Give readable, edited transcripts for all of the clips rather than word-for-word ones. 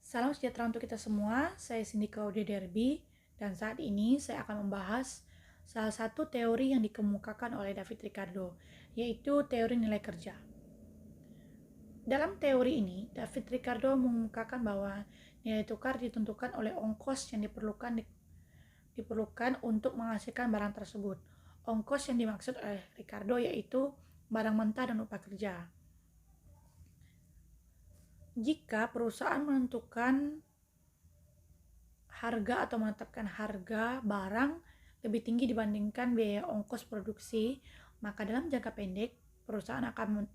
Salam sejahtera untuk kita semua, saya Cindy Claudia Derby, dan saat ini saya akan membahas salah satu teori yang dikemukakan oleh David Ricardo, yaitu teori nilai kerja. Dalam teori ini, David Ricardo mengemukakan bahwa nilai tukar ditentukan oleh ongkos yang diperlukan untuk menghasilkan barang tersebut. Ongkos yang dimaksud oleh Ricardo yaitu barang mentah dan upah kerja. Jika perusahaan menentukan harga atau menetapkan harga barang lebih tinggi dibandingkan biaya ongkos produksi, maka dalam jangka pendek perusahaan akan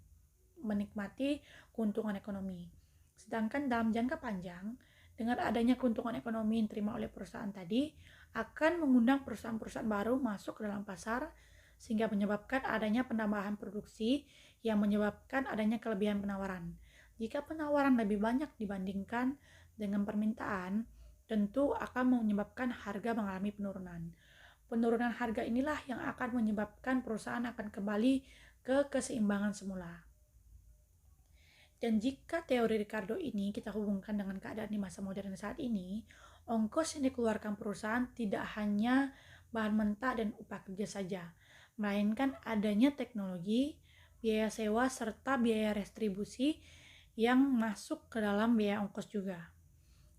menikmati keuntungan ekonomi. Sedangkan dalam jangka panjang, dengan adanya keuntungan ekonomi yang diterima oleh perusahaan tadi, akan mengundang perusahaan-perusahaan baru masuk ke dalam pasar, sehingga menyebabkan adanya penambahan produksi yang menyebabkan adanya kelebihan penawaran. Jika penawaran lebih banyak dibandingkan dengan permintaan, tentu akan menyebabkan harga mengalami penurunan. Penurunan harga inilah yang akan menyebabkan perusahaan akan kembali ke keseimbangan semula. Dan jika teori Ricardo ini kita hubungkan dengan keadaan di masa modern saat ini, ongkos yang dikeluarkan perusahaan tidak hanya bahan mentah dan upah kerja saja, melainkan adanya teknologi, biaya sewa, serta biaya retribusi yang masuk ke dalam biaya ongkos juga.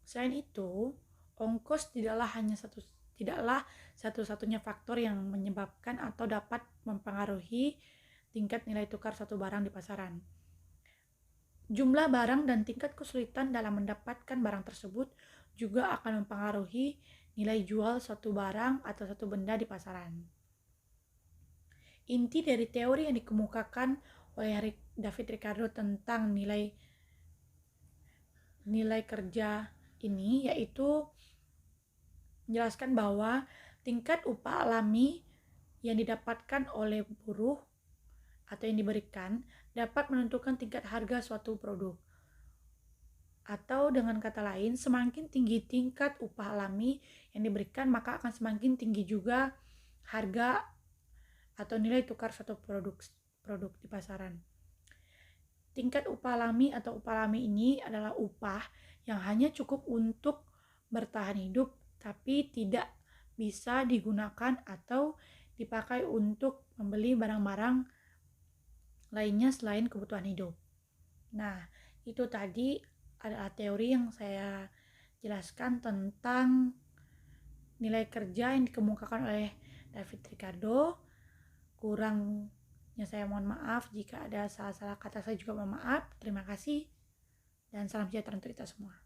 Selain itu, ongkos tidaklah satu-satunya faktor yang menyebabkan atau dapat mempengaruhi tingkat nilai tukar satu barang di pasaran. Jumlah barang dan tingkat kesulitan dalam mendapatkan barang tersebut juga akan mempengaruhi nilai jual suatu barang atau satu benda di pasaran. Inti dari teori yang dikemukakan oleh David Ricardo tentang nilai kerja ini yaitu menjelaskan bahwa tingkat upah alami yang didapatkan oleh buruh atau yang diberikan dapat menentukan tingkat harga suatu produk. Atau dengan kata lain, semakin tinggi tingkat upah alami yang diberikan, maka akan semakin tinggi juga harga atau nilai tukar suatu produk di pasaran. Tingkat upah alami atau upah alami ini adalah upah yang hanya cukup untuk bertahan hidup, tapi tidak bisa digunakan atau dipakai untuk membeli barang-barang lainnya selain kebutuhan hidup. Nah, itu tadi adalah teori yang saya jelaskan tentang nilai kerja yang dikemukakan oleh David Ricardo. Kurangnya saya mohon maaf, jika ada salah-salah kata saya juga mohon maaf. Terima kasih dan salam sejahtera untuk kita semua.